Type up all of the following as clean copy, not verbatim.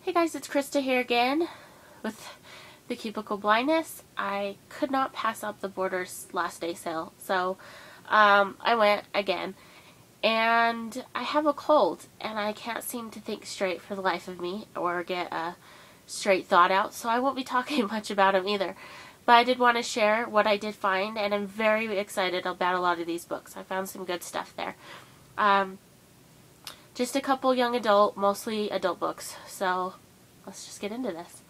Hey guys, it's Krista here again with the Cubicle Blindness. I could not pass up the Borders last day sale, so I went again. And I have a cold, and I can't seem to think straight for the life of me or get a straight thought out, so I won't be talking much about them either. But I did want to share what I did find, and I'm very excited about a lot of these books. I found some good stuff there. Just a couple young adult, mostly adult books, so let's just get into this.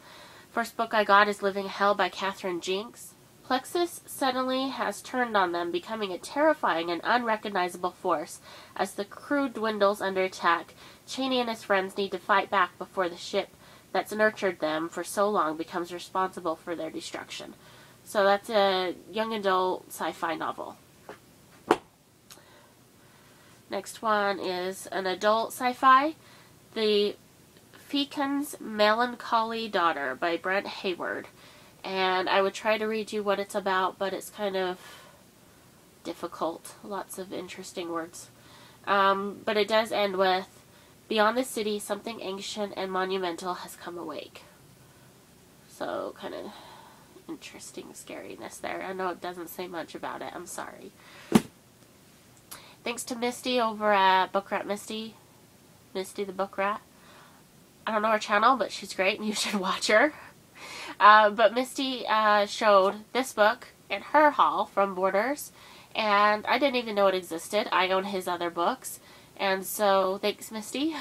First book I got is Living Hell by Katherine Jinks. Plexus suddenly has turned on them, becoming a terrifying and unrecognizable force. As the crew dwindles under attack, Cheney and his friends need to fight back before the ship that's nurtured them for so long becomes responsible for their destruction. So that's a young adult sci-fi novel. Next one is an adult sci-fi, The Feakins' Melancholy Daughter by Brent Hayward. And I would try to read you what it's about, but it's kind of difficult. Lots of interesting words. But it does end with, beyond the city, something ancient and monumental has come awake. So, kind of interesting scariness there. I know it doesn't say much about it. I'm sorry. Thanks to Misty over at Book Rat Misty. Misty the Book Rat. I don't know her channel, but she's great and you should watch her. But Misty showed this book in her haul from Borders, and I didn't even know it existed. I own his other books, and so thanks, Misty.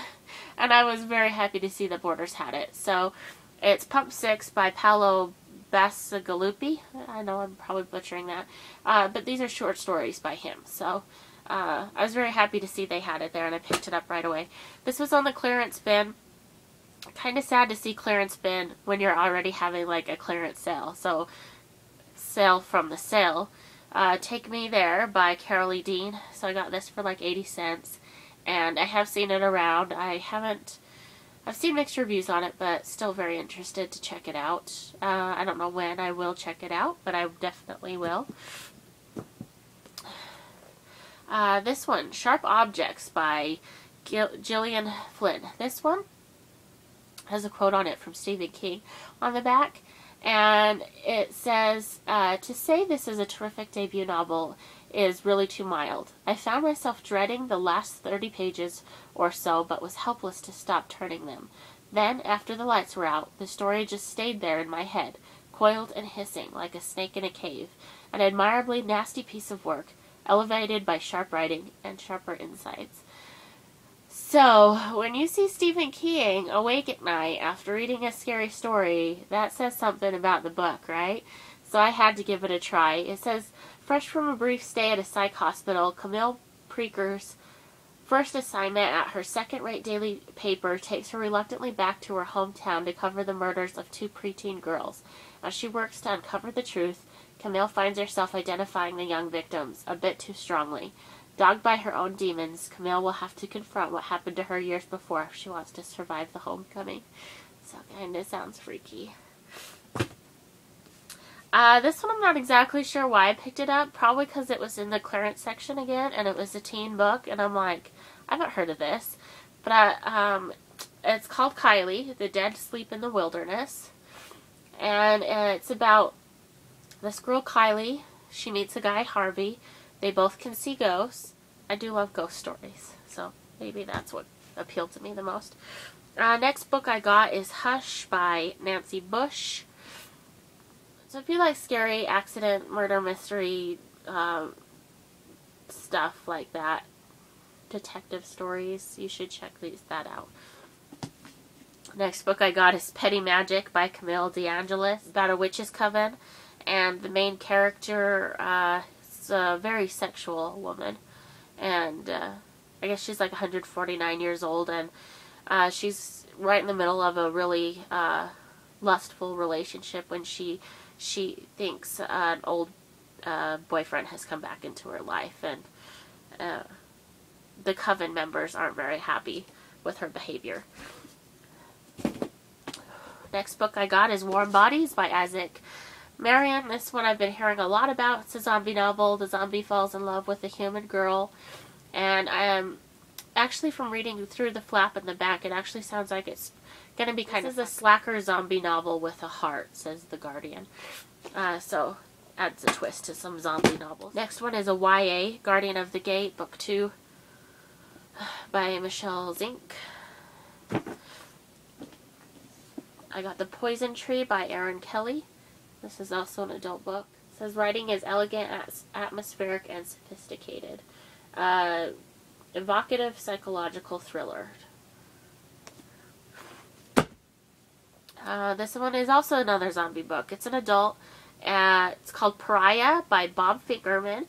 And I was very happy to see that Borders had it. So it's Pump 6 by Paolo Bacigalupi. I know I'm probably butchering that, but these are short stories by him. So I was very happy to see they had it there, and I picked it up right away. This was on the clearance bin. Kind of sad to see clearance bin when you're already having like a clearance sale. So, sale from the sale. Take Me There by Carol E. Dean. So I got this for like 80 cents. And I have seen it around. I've seen mixed reviews on it, but still very interested to check it out. I don't know when I will check it out, but I definitely will. This one, Sharp Objects by Gillian Flynn. This one has a quote on it from Stephen King on the back, and it says, to say this is a terrific debut novel is really too mild. I found myself dreading the last 30 pages or so, but was helpless to stop turning them. Then, after the lights were out, the story just stayed there in my head, coiled and hissing like a snake in a cave, an admirably nasty piece of work, elevated by sharp writing and sharper insights. So, when you see Stephen King awake at night after reading a scary story, that says something about the book, right? So I had to give it a try. It says, fresh from a brief stay at a psych hospital, Camille Preaker's first assignment at her second-rate daily paper takes her reluctantly back to her hometown to cover the murders of two preteen girls. As she works to uncover the truth, Camille finds herself identifying the young victims a bit too strongly. Dogged by her own demons, Camille will have to confront what happened to her years before if she wants to survive the homecoming. So kinda sounds freaky. This one I'm not exactly sure why I picked it up. Probably because it was in the clearance section again, and it was a teen book, and I'm like, I haven't heard of this. But it's called Kylie, The Dead Sleep in the Wilderness. And it's about this girl Kylie. She meets a guy, Harvey. They both can see ghosts. I do love ghost stories, so maybe that's what appealed to me the most. Next book I got is Hush by Nancy Bush. So if you like scary accident, murder, mystery, stuff like that, detective stories, you should check that out. Next book I got is Petty Magic by Camille DeAngelis. About a witch's coven, and the main character is a very sexual woman, and I guess she's like 149 years old, and she's right in the middle of a really lustful relationship when she thinks an old boyfriend has come back into her life, and the coven members aren't very happy with her behavior. Next book I got is Warm Bodies by Isaac Marion. This one I've been hearing a lot about. It's a zombie novel. The zombie falls in love with a human girl, and actually, from reading through the flap in the back, it actually sounds like it's going to be kind of... This is a slacker zombie novel with a heart, says The Guardian. So, adds a twist to some zombie novels. Next one is a YA, Guardian of the Gate, Book 2, by Michelle Zink. I got The Poison Tree by Erin Kelly. This is also an adult book. It says writing is elegant, atmospheric, and sophisticated. Evocative psychological thriller. This one is also another zombie book. It's an adult. It's called Praia by Bob Fingerman.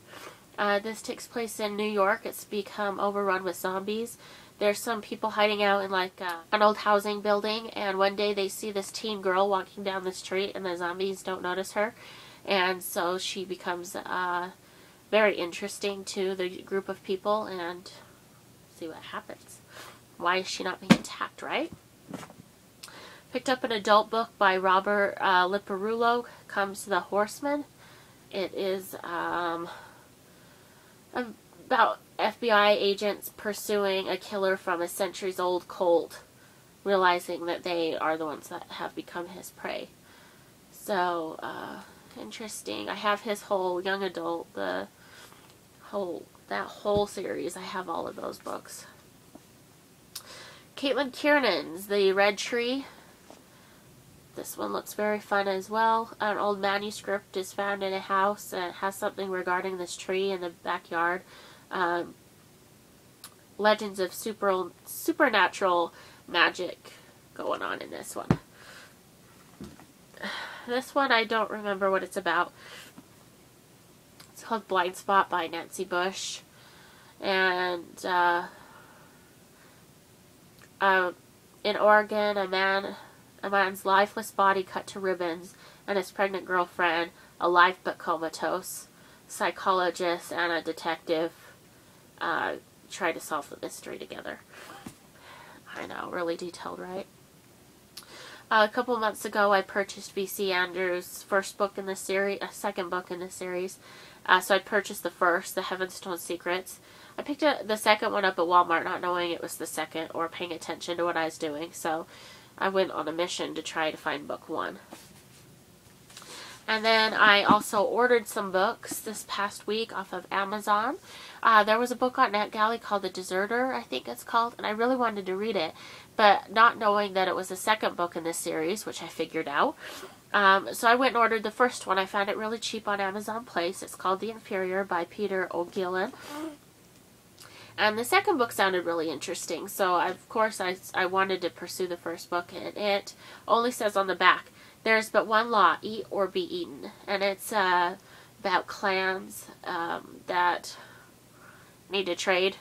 This takes place in New York. It's become overrun with zombies. There's some people hiding out in like an old housing building, and one day they see this teen girl walking down the street, and the zombies don't notice her, and so she becomes very interesting to the group of people, and see what happens. Why is she not being attacked, right? Picked up an adult book by Robert Liparulo, Comes the Horseman. It is about FBI agents pursuing a killer from a centuries-old cult, realizing that they are the ones that have become his prey. So, interesting. I have his whole young adult, that whole series. I have all of those books. Caitlin Kiernan's The Red Tree. This one looks very fun as well. An old manuscript is found in a house and it has something regarding this tree in the backyard. Legends of supernatural magic going on in this one. This one I don't remember what it's about. It's called Blind Spot by Nancy Bush. And in Oregon, a man's lifeless body cut to ribbons, and his pregnant girlfriend, alive but comatose. Psychologist and a detective try to solve the mystery together. I know, really detailed, right? A couple months ago, I purchased V.C. Andrews' first book in the series, second book in the series. So I purchased the first, The Heavenstone Secrets. I picked the second one up at Walmart, not knowing it was the second or paying attention to what I was doing. So I went on a mission to try to find book one. And then I also ordered some books this past week off of Amazon. There was a book on NetGalley called The Deserter, I think it's called, and I really wanted to read it, but not knowing that it was the second book in this series, which I figured out. So I went and ordered the first one. I found it really cheap on Amazon Place. It's called The Inferior by Peter O'Gillan. And the second book sounded really interesting, so of course I wanted to pursue the first book, and it only says on the back, "There's but one law, eat or be eaten." And it's about clans that need to trade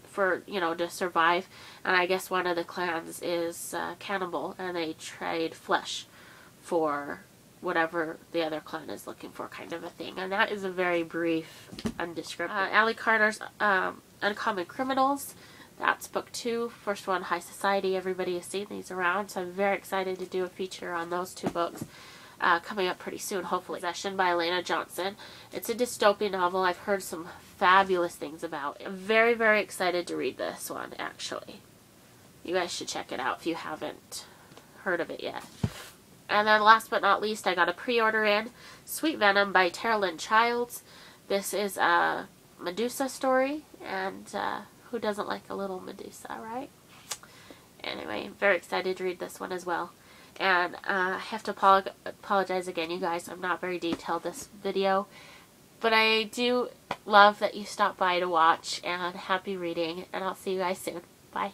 for, to survive. And I guess one of the clans is cannibal, and they trade flesh for whatever the other clan is looking for, kind of a thing. And that is a very brief, undescriptive. Allie Carter's Uncommon Criminals. That's book 2. First one, High Society. Everybody has seen these around, so I'm very excited to do a feature on those 2 books coming up pretty soon, hopefully. Possession by Elena Johnson. It's a dystopian novel I've heard some fabulous things about. I'm very, very excited to read this one, actually. You guys should check it out if you haven't heard of it yet. And then last but not least, I got a pre-order in Sweet Venom by Tara Lynn Childs. This is a Medusa story, and who doesn't like a little Medusa, right? Anyway, I'm very excited to read this one as well. And I have to apologize again, you guys. I'm not very detailed this video. But I do love that you stopped by to watch, and happy reading. And I'll see you guys soon. Bye.